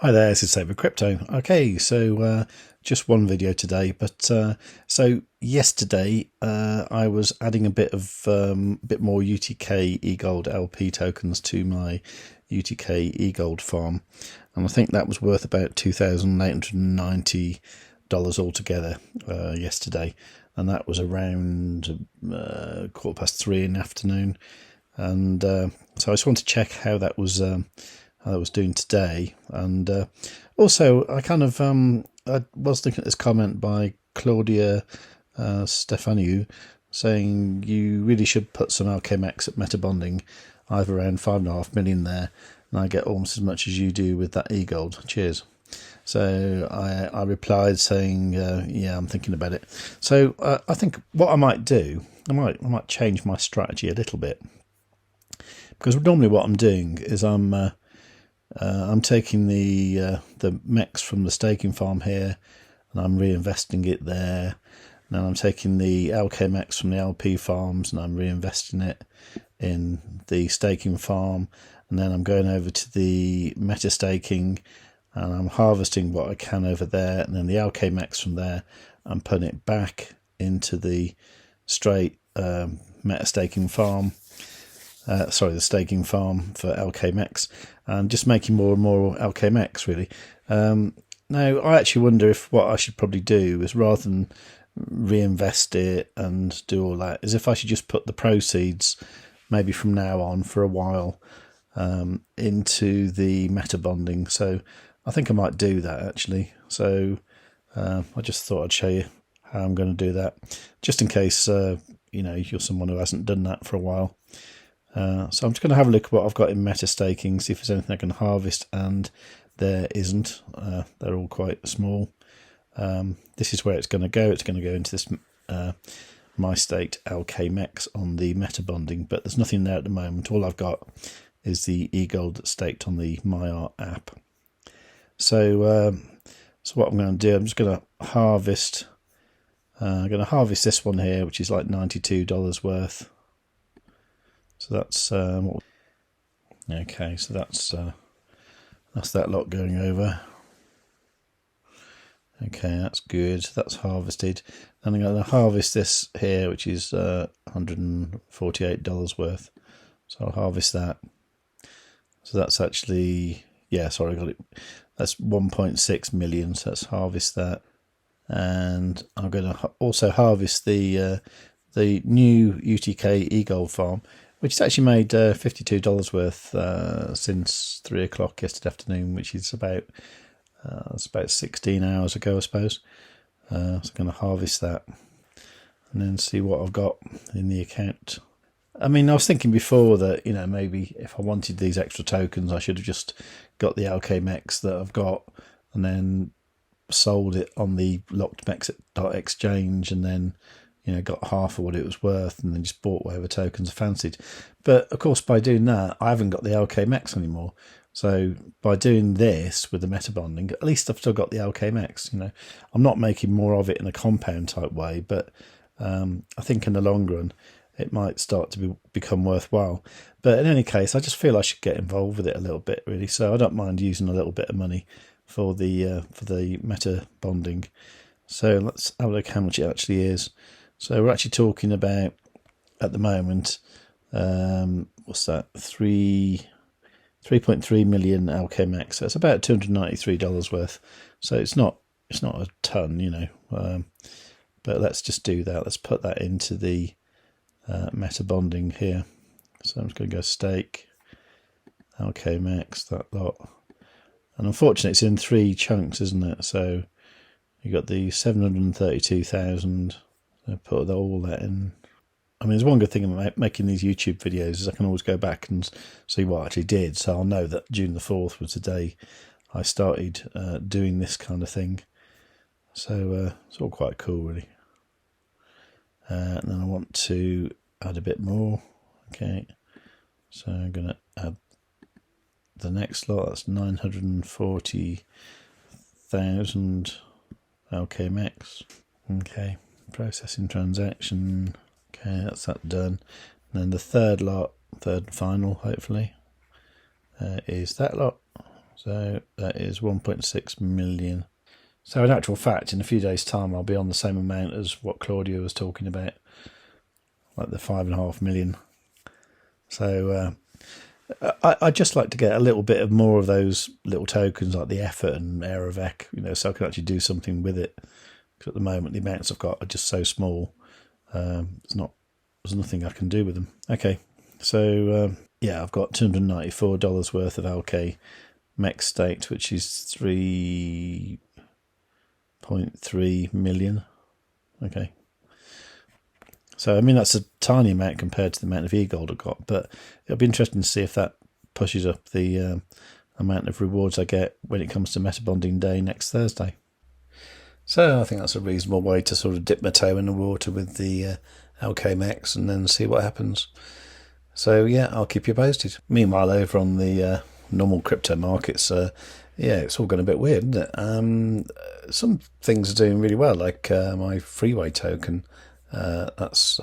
Hi there, this is savewith.crypto. Okay, so just one video today, but so yesterday I was adding a bit more UTK-EGLD LP tokens to my UTK-EGLD farm, and I think that was worth about $2,890 altogether yesterday, and that was around 3:15 in the afternoon, and so I just want to check how that was doing today. And also I kind of I was looking at this comment by Claudia Stefaniou saying you really should put some LKMX at Metabonding. I have around 5.5 million there, and I get almost as much as you do with that eGold. Cheers. So I replied saying yeah, I'm thinking about it. So I think what I might do, I might change my strategy a little bit, because normally what I'm doing is I'm taking the MEX from the staking farm here, and I'm reinvesting it there. And then I'm taking the LKMX from the LP farms, and I'm reinvesting it in the staking farm. And then I'm going over to the meta staking, and I'm harvesting what I can over there. And then the LKMX from there, I'm putting it back into the straight meta staking farm. The staking farm for LKMX, and just making more and more LKMX really. Now I actually wonder if what I should probably do is, rather than reinvest it and do all that, is if I should just put the proceeds, maybe from now on for a while, into the Metabonding. So I think I might do that actually. So I just thought I'd show you how I'm going to do that, just in case you're someone who hasn't done that for a while. So I'm just going to have a look at what I've got in meta staking, see if there's anything I can harvest, and there isn't. They're all quite small. This is where it's going to go. It's going to go into this my staked LKMX on the Metabonding, but there's nothing there at the moment. All I've got is the eGold staked on the Maiar app. So what I'm going to do, I'm just going to harvest. I'm going to harvest this one here, which is like $92 worth. So that's okay. So that's that lot going over. Okay, that's good. That's harvested. Then I'm going to harvest this here, which is $148 worth. So I'll harvest that. So that's actually, yeah, sorry, I got it. That's 1.6 million. So let's harvest that, and I'm going to also harvest the new UTK-EGLD farm, which has actually made $52 worth since 3 o'clock yesterday afternoon, which is about 16 hours ago, I suppose. So I'm going to harvest that and then see what I've got in the account. I mean, I was thinking before that, maybe if I wanted these extra tokens, I should have just got the LKMX that I've got and then sold it on the locked mex.exchange, and then got half of what it was worth, and then just bought whatever tokens I fancied. But of course, by doing that, I haven't got the LKMX anymore. So by doing this with the Metabonding, at least I've still got the LKMX. I'm not making more of it in a compound type way, but I think in the long run, it might start to become worthwhile. But in any case, I just feel I should get involved with it a little bit, really. So I don't mind using a little bit of money for the Metabonding. So let's have a look how much it actually is. So we're actually talking about, at the moment, what's that? 3.3 million LKMX. So it's about $293 worth. So it's not a ton, but let's just do that. Let's put that into the Metabonding here. So I'm just going to go stake LKMX, that lot. And unfortunately, it's in 3 chunks, isn't it? So you got the 732,000. I put all that in. I mean, there's one good thing about making these YouTube videos is I can always go back and see what I actually did. So I'll know that June the 4th was the day I started doing this kind of thing. So it's all quite cool, really. And then I want to add a bit more. Okay, so I'm going to add the next lot. That's 940,000 LKMX. Okay. Processing transaction. Okay, that's that done. And then the third lot, third and final, hopefully, is that lot. So that is 1.6 million. So in actual fact, in a few days' time, I'll be on the same amount as what Claudia was talking about, like the 5.5 million. So I'd just like to get a little bit of more of those little tokens like the effort and Aerovec, so I can actually do something with it. Because at the moment, the amounts I've got are just so small. There's nothing I can do with them. Okay, so yeah, I've got $294 worth of LK MEX staked, which is 3.3 million. Okay. So, I mean, that's a tiny amount compared to the amount of eGold I've got, but it'll be interesting to see if that pushes up the amount of rewards I get when it comes to Metabonding Day next Thursday. So I think that's a reasonable way to sort of dip my toe in the water with the LK MEX and then see what happens. So, yeah, I'll keep you posted. Meanwhile, over on the normal crypto markets, yeah, it's all gone a bit weird, isn't it? Some things are doing really well, like my Freeway Token. That's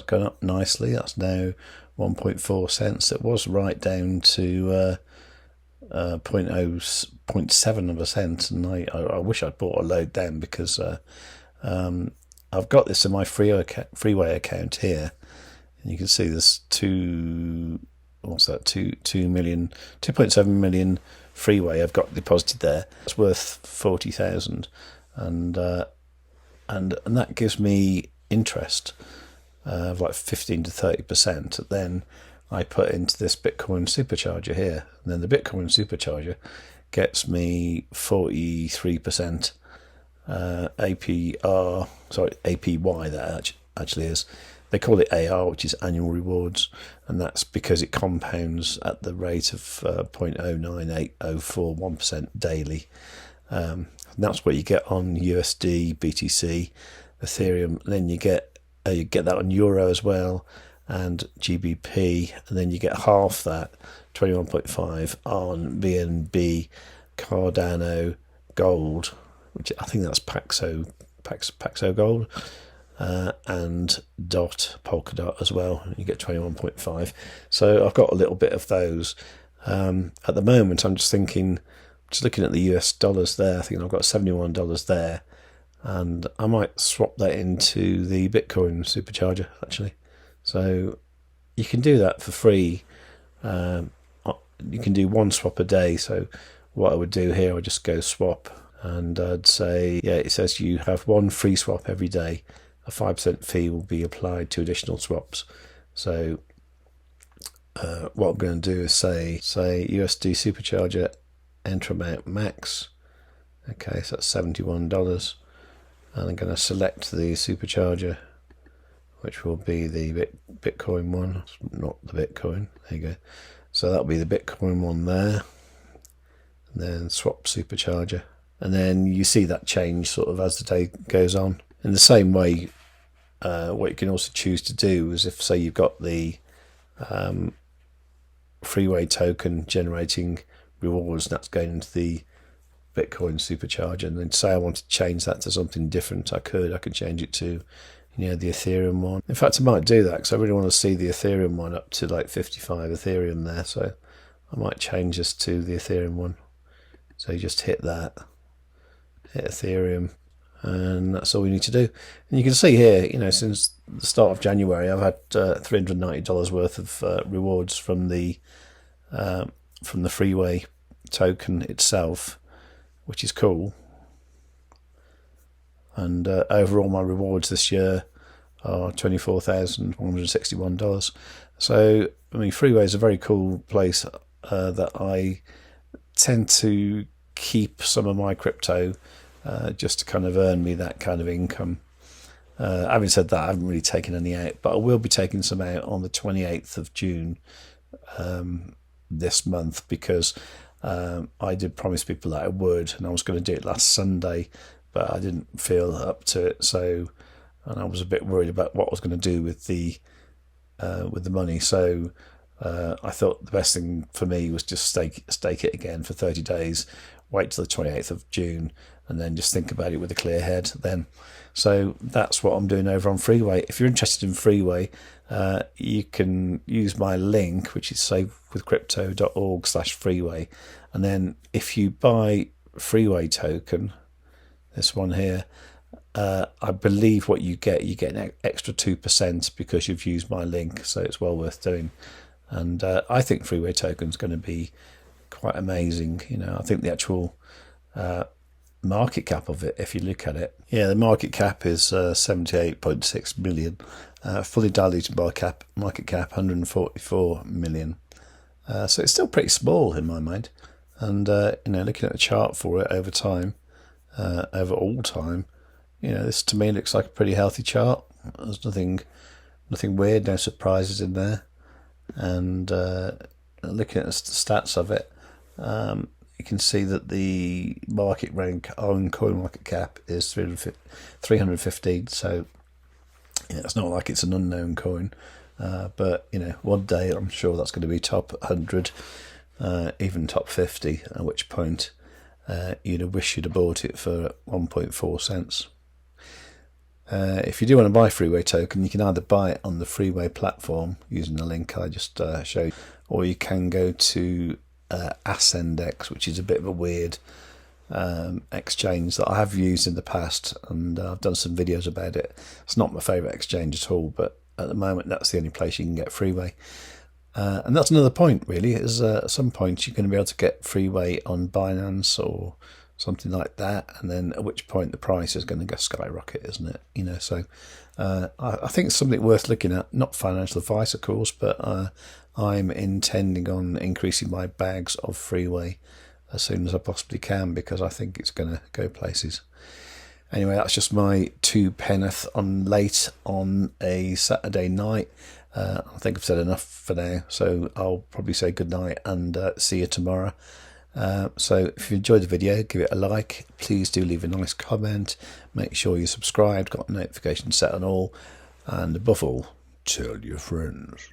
gone up nicely. That's now 1.4 cents. It was right down to 0.7 of a cent, and I wish I'd bought a load then, because I've got this in my Freeway account here, and you can see there's 2.7 million Freeway I've got deposited there. It's worth 40,000, and that gives me interest of like 15 to 30%. Then I put into this Bitcoin supercharger here, and then the Bitcoin supercharger gets me 43% APY. That actually is. They call it AR, which is annual rewards, and that's because it compounds at the rate of 0.098041% daily. And that's what you get on USD, BTC, Ethereum, and then you get that on Euro as well, and GBP, and then you get half that, 21.5, on BNB, Cardano, Gold, which I think that's Paxo Gold, and Polkadot as well. You get 21.5. So I've got a little bit of those. At the moment, I'm just looking at the US dollars there. I think I've got $71 there, and I might swap that into the Bitcoin supercharger, actually. So you can do that for free. You can do one swap a day. So what I would do here, I would just go swap, and I'd say, yeah, it says you have one free swap every day. A 5% fee will be applied to additional swaps. So what I'm going to do is say USD supercharger, enter amount max. Okay, so that's $71. And I'm going to select the supercharger, which will be the Bitcoin one, not the Bitcoin. There you go. So that'll be the Bitcoin one there. And then swap supercharger. And then you see that change sort of as the day goes on. In the same way, what you can also choose to do is, if, say, you've got the Freeway Token generating rewards, and that's going into the Bitcoin supercharger, and then say I want to change that to something different, I could change it to, the Ethereum one. In fact, I might do that because I really want to see the Ethereum one up to like 55 Ethereum there, so I might change this to the Ethereum one. So you just hit that, hit Ethereum, and that's all we need to do. And you can see here, since the start of January, I've had $390 worth of rewards from the Freeway Token itself, which is cool. And overall, my rewards this year are $24,161. So, Freeway is a very cool place that I tend to keep some of my crypto just to kind of earn me that kind of income. Having said that, I haven't really taken any out, but I will be taking some out on the 28th of June this month, because I did promise people that I would, and I was going to do it last Sunday, but I didn't feel up to it. And I was a bit worried about what I was going to do with the money. So I thought the best thing for me was just stake it again for 30 days, wait till the 28th of June, and then just think about it with a clear head then. So that's what I'm doing over on Freeway. If you're interested in Freeway, you can use my link, which is savewith.crypto.org/freeway, and then if you buy Freeway Token, this one here, I believe what you get an extra 2% because you've used my link, so it's well worth doing. And I think Freeway Token is going to be quite amazing. You know, I think the actual market cap of it, if you look at it, the market cap is 78.6 million. Fully diluted market cap 144 million. So it's still pretty small in my mind. And looking at the chart for it over time, over all time, this to me looks like a pretty healthy chart. There's nothing weird, no surprises in there. And looking at the stats of it, you can see that the market rank on coin market cap is 315. So it's not like it's an unknown coin, but one day I'm sure that's going to be top 100, even top 50. At which point you'd wish you'd have bought it for 1.4 cents. If you do want to buy Freeway Token, you can either buy it on the Freeway platform using the link I just showed, or you can go to Ascendex, which is a bit of a weird exchange that I have used in the past, and I've done some videos about it. It's not my favourite exchange at all, but at the moment that's the only place you can get Freeway. And that's another point, really, is at some point you're going to be able to get Freeway on Binance or something like that, and then at which point the price is going to go skyrocket, isn't it? So I think it's something worth looking at. Not financial advice, of course, but I'm intending on increasing my bags of Freeway as soon as I possibly can, because I think it's going to go places. Anyway, that's just my 2 penneth on late on a Saturday night. I think I've said enough for now, so I'll probably say good night and see you tomorrow. So if you enjoyed the video, give it a like. Please do leave a nice comment. Make sure you're subscribed, got notifications set on all, and above all, tell your friends.